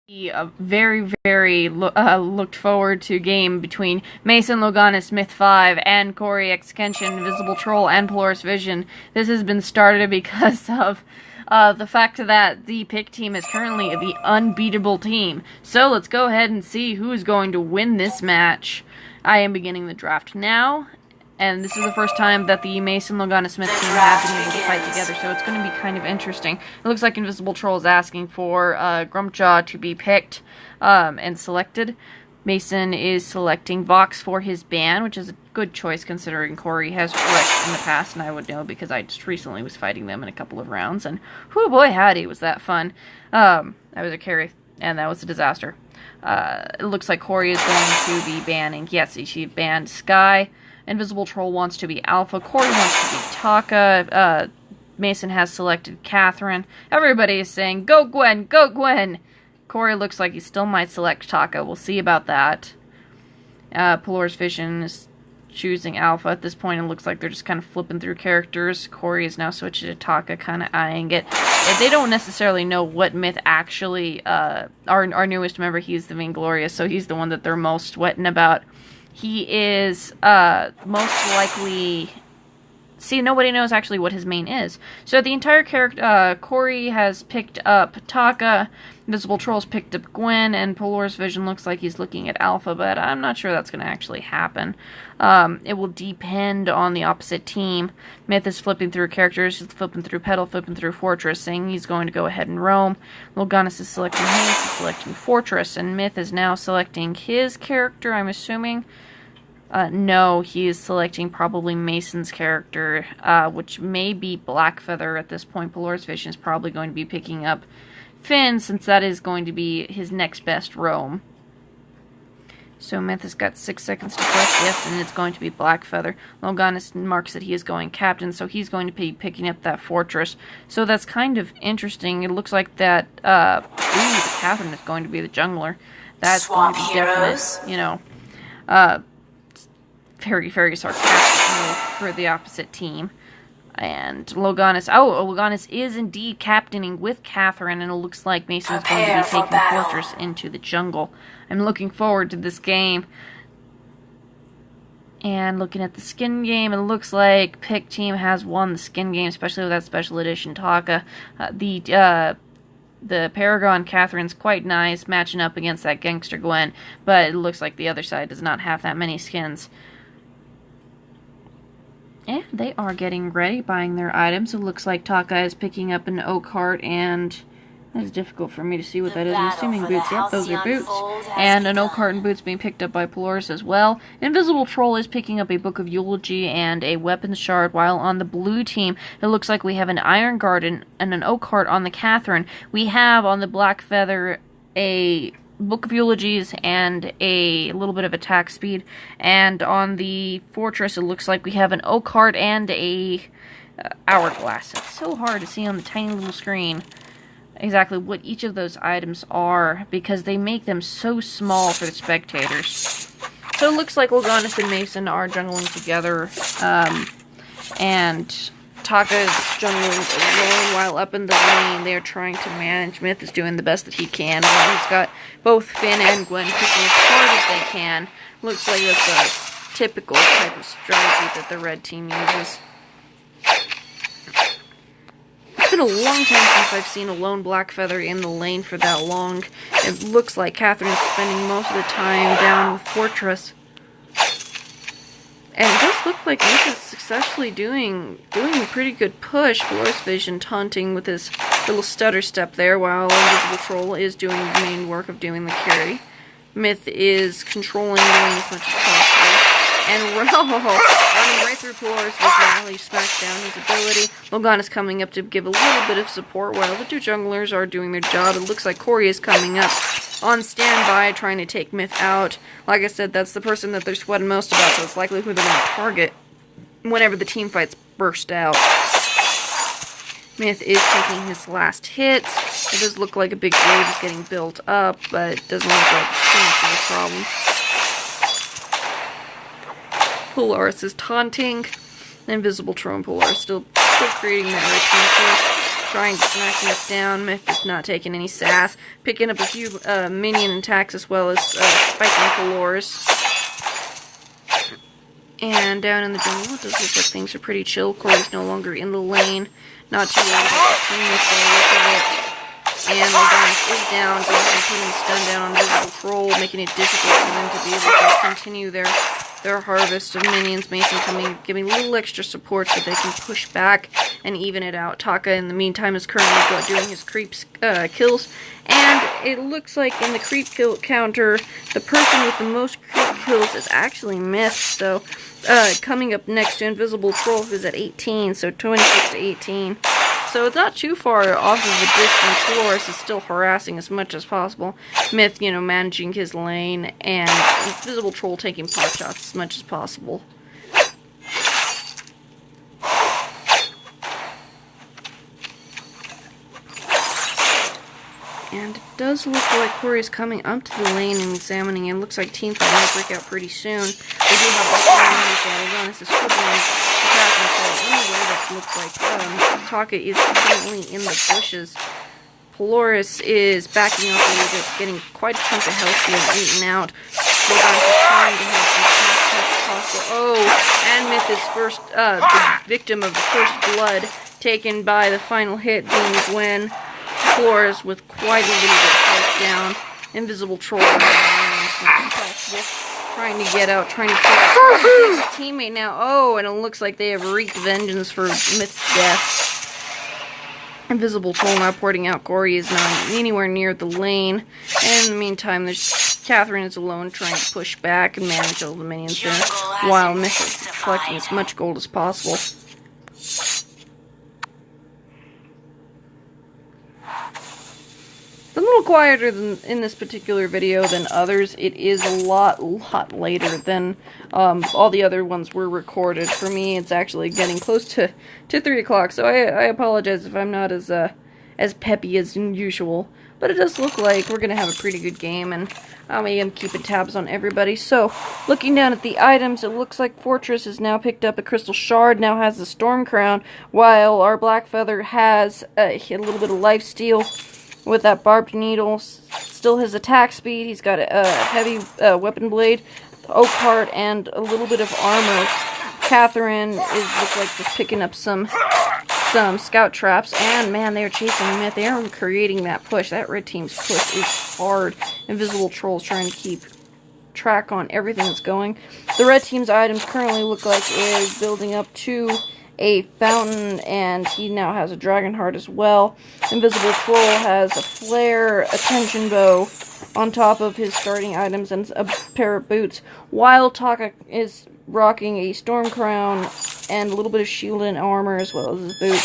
Very looked forward to game between Mason, Loganus, Myth5, and CoryXKeshin, InvisibleTroll, and Polorisvision. This has been started because of the fact that the pick team is currently the unbeatable team. So let's go ahead and see who is going to win this match. I am beginning the draft now, and this is the first time that the Mason, Loganus, Smith team have been able to fight together, so it's going to be kind of interesting. It looks like InvisibleTroll is asking for Grumpjaw to be picked and selected. Mason is selecting Vox for his ban, which is a good choice considering Cory has wrecked in the past, and I would know because I just recently was fighting them in a couple of rounds, and whoo boy howdy, was that fun. I was a carry, and that was a disaster. It looks like Cory is going to be banning, yes, she banned Skye. InvisibleTroll wants to be Alpha. Cory wants to be Taka. Mason has selected Catherine. Everybody is saying, go Gwen, go Gwen! Cory looks like he still might select Taka. We'll see about that. Polorisvision is choosing Alpha. At this point, it looks like they're just kind of flipping through characters. Cory is now switching to Taka, kind of eyeing it. They don't necessarily know what myth actually, our newest member, he's the Vainglorious, so he's the one that they're most sweating about. He is, most likely... See, nobody knows actually what his main is. So the entire character, Cory has picked up Taka, InvisibleTroll's picked up Gwen, and Polorisvision looks like he's looking at Alpha, but I'm not sure that's going to actually happen. It will depend on the opposite team. Myth is flipping through characters, he's flipping through Petal, flipping through Fortress, saying he's going to go ahead and roam. Loganus is selecting his, he's selecting Fortress, and Myth is now selecting his character, I'm assuming. No, he is selecting probably Mason's character, which may be Blackfeather at this point. Polorisvision is probably going to be picking up Finn, since that is going to be his next best roam. So Myth has got 6 seconds to select, yes, and it's going to be Blackfeather. Loganus marks that he is going Captain, so he's going to be picking up that Fortress. So that's kind of interesting. It looks like that, the Catherine is going to be the Jungler. That's going to be definite, you know, very sarcastic move for the opposite team. And Loganus is indeed captaining with Catherine, and it looks like Mason's going to be taking Fortress into the jungle. I'm looking forward to this game. And looking at the skin game, it looks like Pick Team has won the skin game, especially with that special edition Taka. The Paragon Catherine's quite nice, matching up against that Gangster Gwen, but it looks like the other side does not have that many skins. And they are getting ready, buying their items. It looks like Taka is picking up an oak heart, and it's difficult for me to see what that is. I'm assuming boots. Yep, those are boots. And an oak heart and boots being picked up by Polaris as well. InvisibleTroll is picking up a Book of Eulogy and a weapons shard, while on the blue team, it looks like we have an Iron Guard and an oak heart on the Catherine. We have on the Blackfeather a Book of Eulogies and a little bit of attack speed, and on the Fortress it looks like we have an oak heart and a hourglass. It's so hard to see on the tiny little screen exactly what each of those items are because they make them so small for the spectators. So it looks like Loganus and Mason are jungling together, and Taka is jungling alone while up in the lane. They are trying to manage. Myth is doing the best that he can. While he's got both Finn and Gwen pushing as hard as they can. Looks like that's a typical type of strategy that the red team uses. It's been a long time since I've seen a lone Blackfeather in the lane for that long. It looks like Catherine is spending most of the time down with Fortress. And it does look like Myth is successfully doing a pretty good push. Polorisvision taunting with his little stutter step there, while InvisibleTroll is doing the main work of doing the carry. Myth is controlling the lane as much as possible. And running right through Polorisvision while he smacks down his ability. Loganus coming up to give a little bit of support while the two junglers are doing their job. It looks like Cory is coming up on standby, trying to take Myth out. Like I said, that's the person that they're sweating most about, so it's likely who they're going to target whenever the team fights burst out. Myth is taking his last hit. It does look like a big wave is getting built up, but it doesn't look like it's too much of a problem. Polaris is taunting. InvisibleTroll and Polaris still creating that red team push. trying to smack Myth down. Myth is not taking any sass. Picking up a few minion attacks as well as spiking Poloris. And down in the jungle, it does look like things are pretty chill. Cory's no longer in the lane. Not too worried about the teammates by the look of it. And Loganus is down, going and putting the stun down on InvisibleTroll, making it difficult for them to be able to continue their harvest of minions. Mason coming, giving a little extra support so they can push back and even it out. Taka, in the meantime, is currently doing his creep kills. And it looks like in the creep kill counter, the person with the most creep kills is actually Myth. So, coming up next to InvisibleTroll, who's at 18, so 26 to 18. So it's not too far off of the distance. Poloris is still harassing as much as possible. Myth, you know, managing his lane, and InvisibleTroll taking pot shots as much as possible. And it does look like Cory is coming up to the lane and examining it. It looks like teamfight might break out pretty soon. They do have all the enemies while Loganus is fiddling attacking, so anyway, that looks like Taka is currently in the bushes. Poloris is backing up a little bit, getting quite a chunk of health being eaten out. Loganus is trying to have some fast cuts possible. Oh, and Myth is first, the victim of the first blood taken by the final hit being Gwen. Poloris with quite a little bit of health down. InvisibleTroll as much as possible. Trying to get out, trying to kill his teammate now. Oh, and it looks like they have wreaked vengeance for Myth's death. InvisibleTroll now porting out. Cory is not anywhere near the lane. And in the meantime, there's Catherine is alone trying to push back and manage all the minions there, while Myth is collecting as much gold as possible. A little quieter in this particular video than others. It is a lot later than all the other ones were recorded. For me, it's actually getting close to 3 o'clock, so I apologize if I'm not as peppy as usual. But it does look like we're going to have a pretty good game, and I am keeping tabs on everybody. So, looking down at the items, it looks like Fortress has now picked up a Crystal Shard, now has the Storm Crown, while our Blackfeather has a little bit of lifesteal. With that barbed needle, still his attack speed. He's got a heavy weapon blade, oak heart, and a little bit of armor. Catherine looks like just picking up some scout traps, and man, they are chasing Myth. They are creating that push. That red team's push is hard. InvisibleTroll is trying to keep track on everything that's going. The red team's items currently look like is building up to a fountain, and he now has a dragon heart as well. InvisibleTroll has a flare, a tension bow on top of his starting items, and a pair of boots, while Taka is rocking a storm crown and a little bit of shield and armor as well as his boots.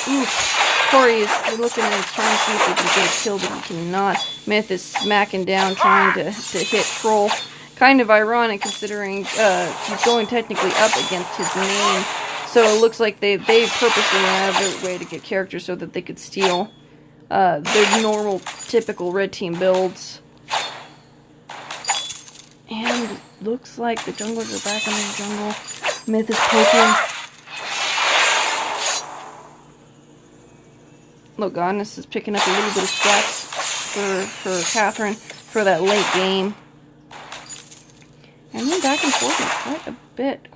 Oof. Cory is looking at it, trying to see if he can get a kill, but he cannot. Myth is smacking down, trying to hit Troll. Kind of ironic considering he's going technically up against his main, so it looks like they purposely went out of their way to get characters so that they could steal their normal, typical red team builds. And looks like the junglers are back in the jungle. Myth is poking. Loganus is picking up a little bit of stats for Catherine for that late game. And then back and forth quite a bit.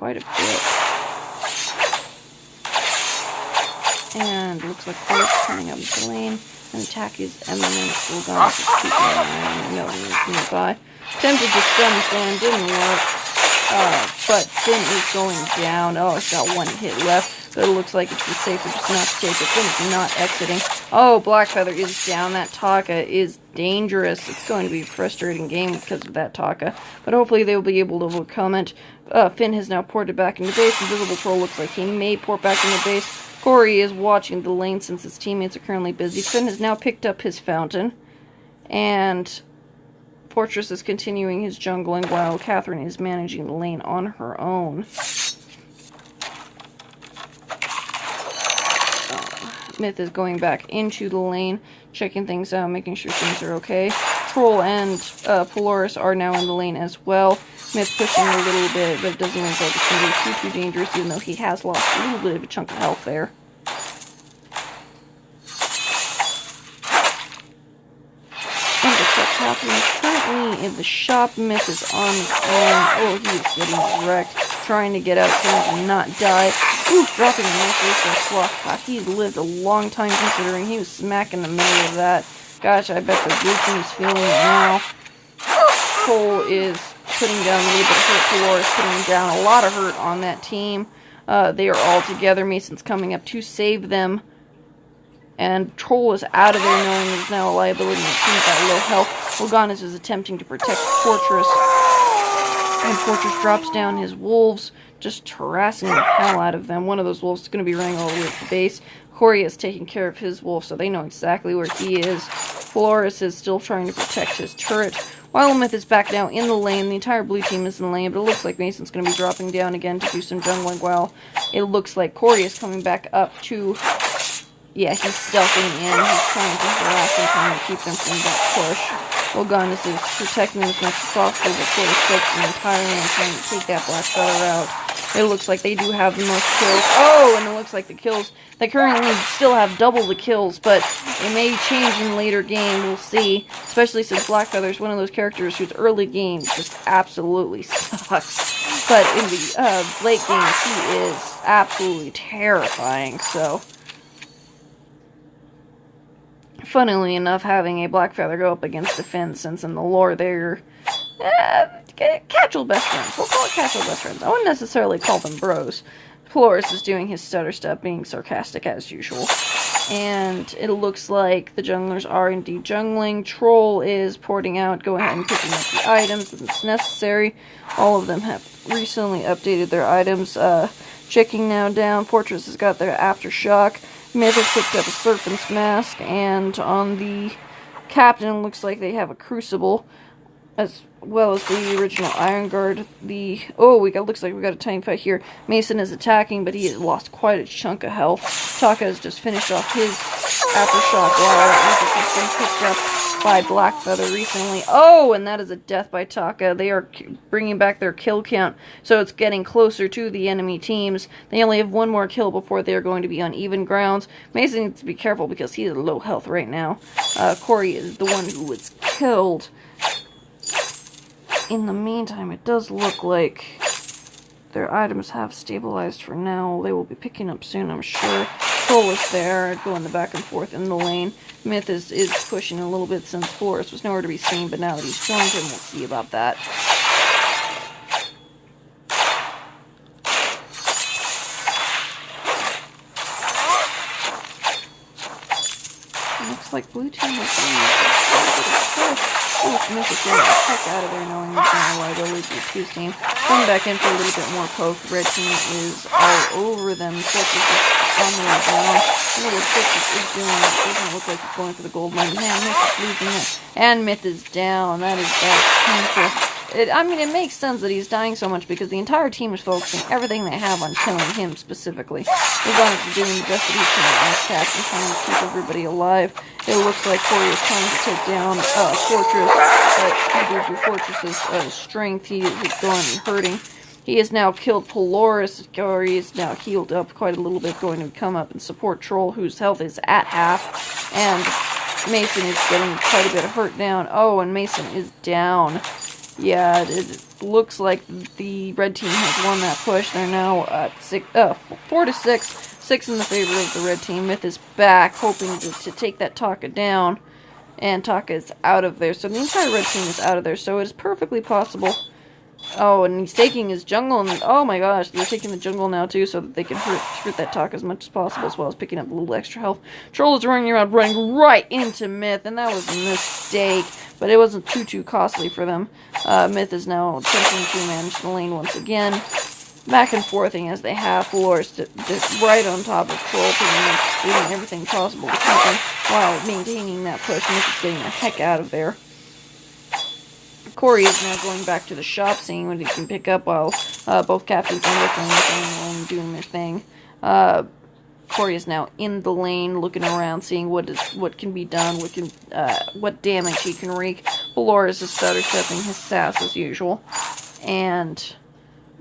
And looks like Cory's turning up the lane. And attack is imminent. Loganus is keeping an eye on the nearby. Attempted to stun Finn, didn't work. But Finn is going down. Oh, it's got one hit left. But it looks like it's safer just not to take it. Finn is not exiting. Oh, Blackfeather is down. That Taka is dangerous. It's going to be a frustrating game because of that Taka. But hopefully they will be able to overcome it. Finn has now ported back into base. InvisibleTroll looks like he may port back into base. Cory is watching the lane since his teammates are currently busy. Finn has now picked up his fountain. And Fortress is continuing his jungling while Catherine is managing the lane on her own. Myth is going back into the lane, checking things out, making sure things are okay. Troll and Poloris are now in the lane as well. Myth pushing a little bit, but it doesn't look like it's going to be too dangerous, even though he has lost a little bit of a chunk of health there. Catherine is currently in the shop. Myth is on his own. Oh, he is getting wrecked. Trying to get out, trying to not die. Oof, dropping the knife swap. God, he's lived a long time considering he was smack in the middle of that. Gosh, I bet the blue team is feeling it now. Cole is putting down a little bit of hurt. Poloris putting down a lot of hurt on that team. They are all together. Mason's coming up to save them. And Troll is out of there, knowing there's now a liability in the team at that low health. Loganus is attempting to protect the Fortress. And Fortress drops down his wolves, just harassing the hell out of them. One of those wolves is going to be running all the way to the base. Cory is taking care of his wolf, so they know exactly where he is. Poloris is still trying to protect his turret. Myth is back now in the lane. The entire blue team is in the lane, but it looks like Mason's going to be dropping down again to do some jungling, while it looks like Cory is coming back up to... Yeah, he's stealthing in. He's trying to harass them, trying to keep them from that push. Loganus is protecting them as much as possible, but Cory's focusing entirely on trying to take that black feather out. It looks like they do have the most kills. Oh, and it looks like the kills... They currently still have double the kills, but it may change in later game. We'll see. Especially since Blackfeather is one of those characters whose early game just absolutely sucks. But in the late game, he is absolutely terrifying, so... Funnily enough, having a Blackfeather go up against a Finn, since in the lore they're casual best friends. We'll call it casual best friends. I wouldn't necessarily call them bros. Poloris is doing his stutter step, being sarcastic as usual. And it looks like the junglers are indeed jungling. Troll is porting out, go ahead and picking up the items that's necessary. All of them have recently updated their items. Checking now down. Fortress has got their Aftershock. Myth has picked up a Serpent's Mask, and on the Captain, it looks like they have a Crucible, as well as the original Iron Guard. Looks like we got a tiny fight here. Mason is attacking, but he has lost quite a chunk of health. Taka has just finished off his Aftershock, while Aegis has been picked up by Blackfeather recently. Oh, and that is a death by Taka. They are bringing back their kill count, so it's getting closer to the enemy teams. They only have one more kill before they are going to be on even grounds. Mason needs to be careful because he is low health right now. Cory is the one who was killed. In the meantime, it does look like their items have stabilized for now. They will be picking up soon, I'm sure. Troll is there, going the back and forth in the lane. Myth is pushing a little bit since Forrest was nowhere to be seen, but now that he's joined him, we'll see about that. Looks like blue team is going to push. Myth is getting the heck out of there, knowing he's going to liability to the two team. Coming back in for a little bit more poke. Red team is all over them. Fortress is on the way down. I don't know what Fortress is doing. It doesn't look like he's going for the gold mine. Man, Myth is losing it. And Myth is down. That is painful. It makes sense that he's dying so much because the entire team is focusing everything they have on killing him specifically. Loganus is doing the best that he can as captain, trying to keep everybody alive. It looks like Cory is trying to take down Fortress, but due to Fortress's strength, he is going and hurting. He has now killed Poloris. Cory is now healed up quite a little bit, going to come up and support Troll, whose health is at half. And Mason is getting quite a bit of hurt down. Oh, and Mason is down. Yeah, it looks like the red team has won that push. They're now at 4-6. 6 in the favor of the red team. Myth is back, hoping to take that Taka down. And Taka is out of there. So the entire red team is out of there. So it is perfectly possible. Oh, and he's taking his jungle. And oh my gosh, they're taking the jungle now too, so that they can hurt that Taka as much as possible, as well as picking up a little extra health. Troll is running around, running right into Myth, and that was a mistake. But it wasn't too costly for them. Myth is now attempting to manage the lane once again. Back and forthing as they have. Poloris right on top of Troll, pretty much doing everything possible to keep him while maintaining that push. Myth is getting the heck out of there. Cory is now going back to the shop, seeing what he can pick up while both captains and doing their thing. Cory is now in the lane, looking around, seeing what can be done, what damage he can wreak. Poloris is stutter stepping his sass as usual, and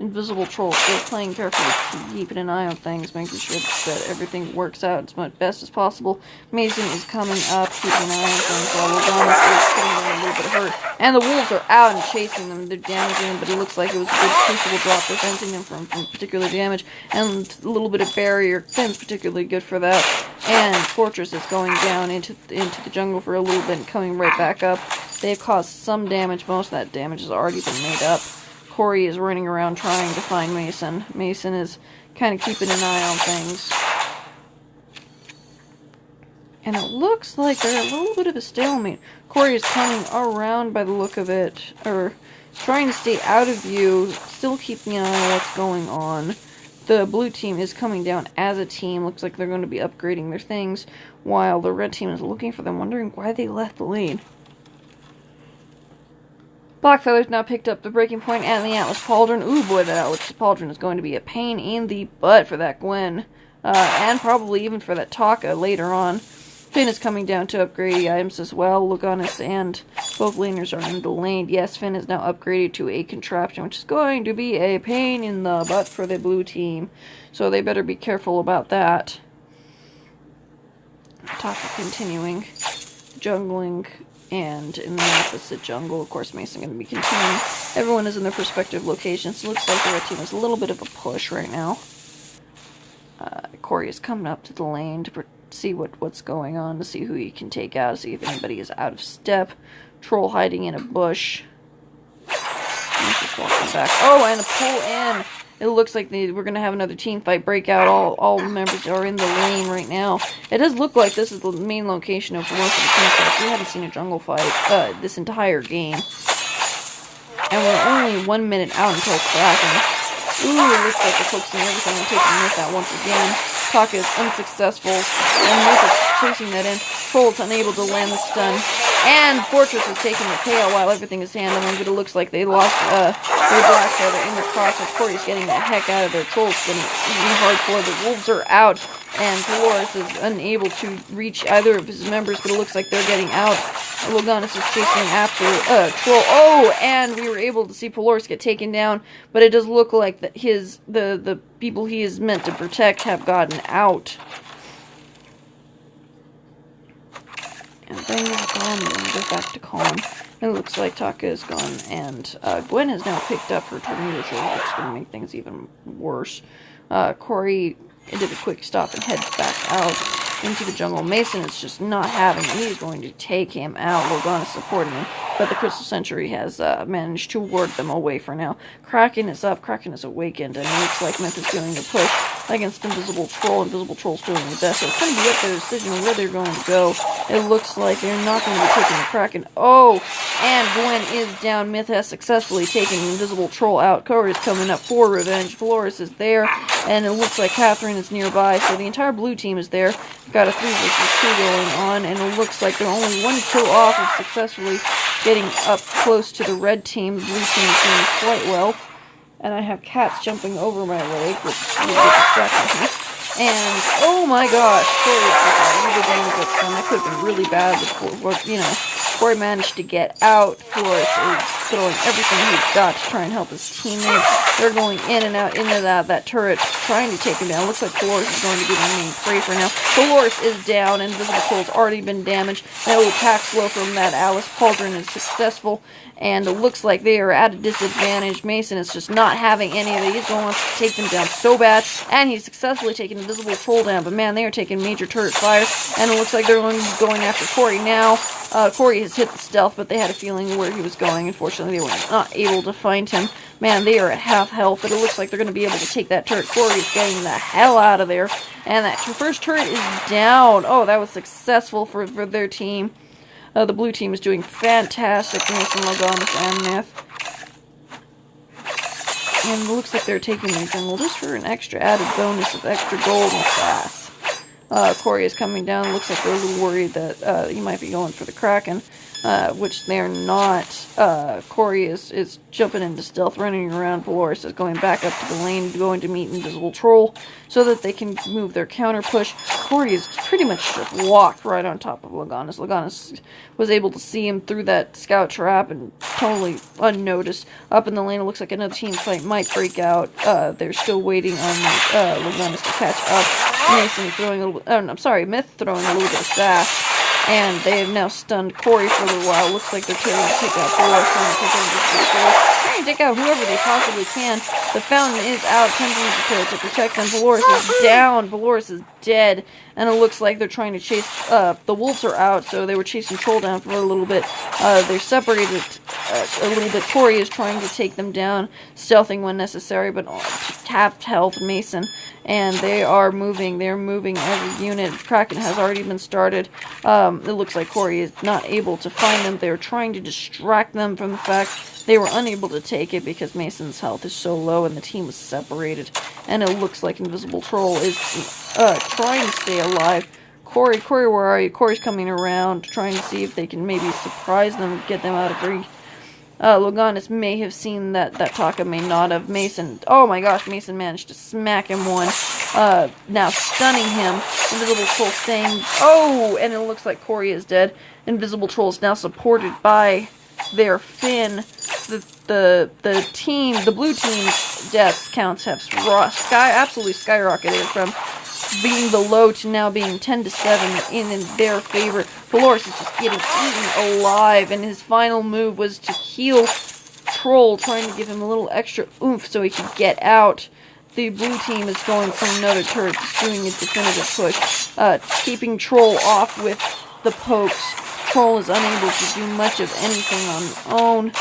InvisibleTroll still playing carefully, keeping an eye on things, making sure that everything works out as much best as possible. Mason is coming up, keeping an eye on things, while Loganus is putting in a little bit of hurt. And the wolves are out and chasing them. They're damaging them, but it looks like it was a good crucible drop preventing them from particular damage. And a little bit of barrier. Finn's particularly good for that. And Fortress is going down into the jungle for a little bit and coming right back up. They've caused some damage. Most of that damage has already been made up. Cory is running around trying to find Mason. Mason is kind of keeping an eye on things. And it looks like they're a little bit of a stalemate. Cory is coming around by the look of it, or trying to stay out of view, still keeping an eye on what's going on. The blue team is coming down as a team. Looks like they're going to be upgrading their things, while the red team is looking for them, wondering why they left the lead. Blackfeather's now picked up the breaking point and the Atlas Pauldron. Ooh boy, that Atlas Pauldron is going to be a pain in the butt for that Gwen. And probably even for that Taka later on. Finn is coming down to upgrade the items as well. Loganus and both laners are in the lane. Yes, Finn is now upgraded to a contraption, which is going to be a pain in the butt for the blue team. So they better be careful about that. Taka continuing. Jungling. And in the opposite jungle, of course, Mason going to be continuing. Everyone is in their respective locations. It looks like the red team is a little bit of a push right now. Cory is coming up to the lane to see what's going on, to see who he can take out, see if anybody is out of step. Troll hiding in a bush. He's just walking back. Oh, and a pull in. It looks like we're going to have another team fight break out. All members are in the lane right now. It does look like this is the main location of most of the team fights. We haven't seen a jungle fight this entire game. And we're only 1 minute out until Kraken. Ooh, it looks like they're focusing everything on taking Myth out once again. Taka is unsuccessful, and Myth is chasing that in. Troll is unable to land the stun, and Fortress is taking the KO while everything is handling, but it looks like they lost their Blackfeather in the process. Cory's getting the heck out of there. Troll's getting even hardcore. The wolves are out, and Poloris is unable to reach either of his members, but it looks like they're getting out. Loganus is chasing after Troll. Oh, and we were able to see Poloris get taken down, but it does look like that the people he is meant to protect have gotten out. And things are gone, and they're back to calm. It looks like Taka is gone, and Gwen has now picked up her tornado shield, which is going to make things even worse. Cory did a quick stop and head back out into the jungle. Mason is just not having it. He's going to take him out. Loganus supporting him, but the Crystal Sentry has managed to ward them away for now. Kraken is up. Kraken is awakened, and it looks like Myth is doing a push against InvisibleTroll. InvisibleTroll's doing the best, so it's going to be up to their decision on where they're going to go. It looks like they're not going to be taking the Kraken. Oh, and Gwen is down. Myth has successfully taken InvisibleTroll out. Cory is coming up for revenge. Poloris is there, and it looks like Catherine is nearby, so the entire blue team is there. Got a 3 versus 2 going on, and it looks like they're only 1 kill off of successfully getting up close to the red team. The blue team is doing quite well. And I have cats jumping over my leg, which is a little bit distracting me. And, oh my gosh, that could have been really bad before, you know, Cory managed to get out. Flores is throwing everything he's got to try and help his teammates. They're going in and out of that turret, trying to take him down. Looks like Poloris is going to be the main prey for now. Poloris is down, and InvisibleTroll's already been damaged. No attack slow from that Atlas Pauldron is successful, and it looks like they are at a disadvantage. Mason is just not having any of it. He's going to take them down so bad, and he's successfully taken InvisibleTroll down, but man, they are taking major turret fire, and it looks like they're going after Cory now. Cory has hit the stealth, but they had a feeling where he was going. Unfortunately, they were not able to find him. Man, they are at half health, but it looks like they're going to be able to take that turret. Cory is getting the hell out of there, and that first turret is down. Oh, that was successful for their team. The blue team is doing fantastic. Mason, Loganus, and Myth. And it looks like they're taking the jungle just for an extra added bonus of extra gold and sass. Cory is coming down. Looks like they're a little worried that he might be going for the Kraken, which they're not. Cory is jumping into stealth, running around. Poloris is going back up to the lane, going to meet InvisibleTroll so that they can move their counter push. Cory is pretty much just walked right on top of Loganus. Loganus was able to see him through that scout trap and totally unnoticed. Up in the lane, it looks like another team fight might break out. They're still waiting on Loganus to catch up. Mason throwing a little, I'm sorry, Myth throwing a little bit of sass. and they have now stunned Cory for a little while. Looks like they're trying to take out Poloris, trying to take out whoever they possibly can. The fountain is out, attempting to protect them. Poloris is down. Poloris is dead. And it looks like they're trying to chase, the wolves are out, so they were chasing Troll down for a little bit. They're separated a little bit. Cory is trying to take them down, stealthing when necessary, but half health Mason. And they are moving. They're moving as a unit. Kraken has already been started. It looks like Cory is not able to find them. They're trying to distract them from the fact they were unable to take it because Mason's health is so low and the team was separated. And it looks like InvisibleTroll is trying to stay alive. Cory, where are you? Cory's coming around, trying to see if they can maybe surprise them, get them out of reach. Loganus may have seen that Taka may not have. Mason, oh my gosh, Mason managed to smack him one. Now stunning him. InvisibleTroll staying, oh, and it looks like Cory is dead. InvisibleTroll is now supported by their Finn. The team, the blue team's death counts have absolutely skyrocketed from being the low to now being 10-7 in their favor. Poloris is just getting eaten alive, and his final move was to heal Troll, trying to give him a little extra oomph so he could get out. The blue team is going for another turret, just doing a definitive push, keeping Troll off with the pokes. Troll is unable to do much of anything on his own.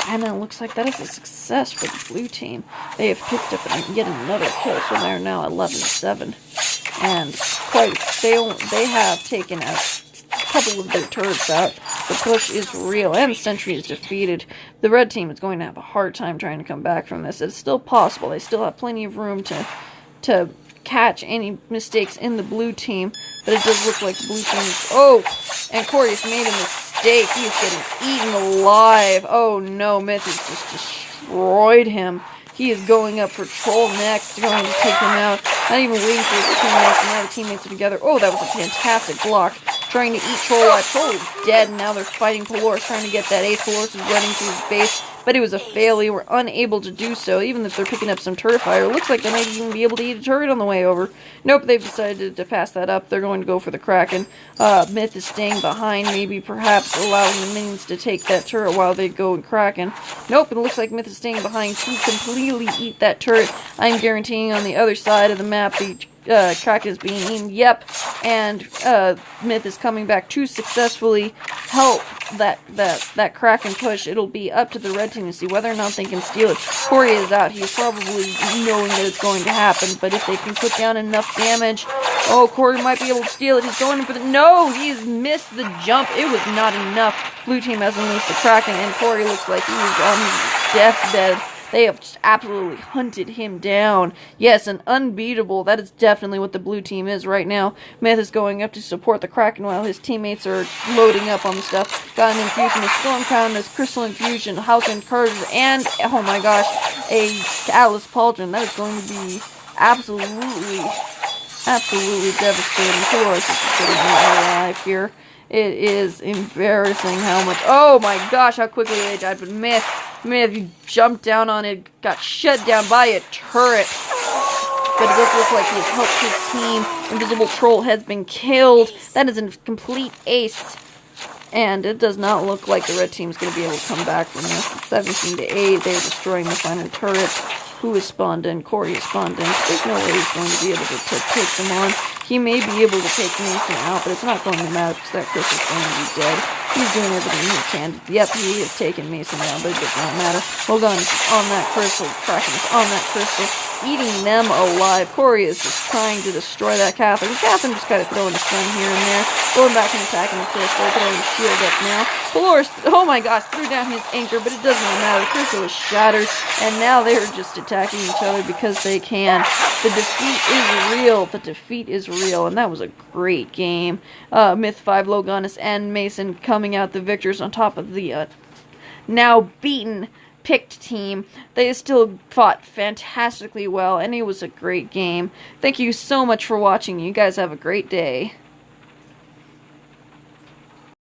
And it looks like that is a success for the blue team. They have picked up yet another kill, so they are now 11-7. And they have taken a couple of their turrets out. The push is real, and the sentry is defeated. The red team is going to have a hard time trying to come back from this. It's still possible. They still have plenty of room to catch any mistakes in the blue team, but it does look like the blue team is... Oh! And Cory has made a mistake. He is getting eaten alive. Oh no, Myth has just destroyed him. He is going up for Troll next, going to take him out. Not even waiting for his teammates, and now the teammates are together. Oh, that was a fantastic block. Trying to eat Troll alive. Troll is dead, and now they're fighting Poloris, trying to get that ace. Poloris is running to his base, but it was a fail. They were unable to do so, even if they're picking up some turret fire. It looks like they might even be able to eat a turret on the way over. Nope, they've decided to pass that up. They're going to go for the Kraken. Myth is staying behind, maybe perhaps allowing the minions to take that turret while they go and Kraken. Nope, it looks like Myth is staying behind to completely eat that turret. I'm guaranteeing on the other side of the map, the Kraken is being eaten. Yep, and Myth is coming back to successfully help that Kraken push. It'll be up to the red team to see whether or not they can steal it. Cory is out. He's probably knowing that it's going to happen, but if they can put down enough damage, oh, Cory might be able to steal it. He's going in for the... No! He's missed the jump. It was not enough. Blue team has unleashed the Kraken, and Cory looks like he is on his deathbed. They have just absolutely hunted him down. Yes, an unbeatable. That is definitely what the blue team is right now. Myth is going up to support the Kraken while his teammates are loading up on the stuff. Got an infusion of Storm Crown, this Crystal Infusion, Halcyon Curves, and, oh my gosh, a Atlas Pauldron. That is going to be absolutely devastating. Poloris is just getting alive here. It is embarrassing how much... Oh my gosh, how quickly they died. But Myth, you jumped down on it, got shut down by a turret. But it does look like he has helped his team. InvisibleTroll has been killed. That is a complete ace. And it does not look like the red team is going to be able to come back from this. 17-8, they're destroying the final turrets. Who is spawned in? Cory is spawned in. There's no way he's going to be able to take them on. He may be able to take Mason out, but it's not going to matter because that Chris is going to be dead. He's doing everything he can. Yep, he has taken Mason down, but it does not matter. Loganus is on that crystal. Kraken is on that crystal, eating them alive. Cory is just trying to destroy that Catherine. Catherine just kind of throwing a stun here and there, going back and attacking the crystal, throwing the shield up now. Poloris, oh my gosh, threw down his anchor, but it does not matter. The crystal is shattered, and now they're just attacking each other because they can. The defeat is real. The defeat is real, and that was a great game. Myth 5, Loganus, and Mason coming out the victors on top of the now beaten picked team. They still fought fantastically well, and it was a great game. Thank you so much for watching. You guys have a great day.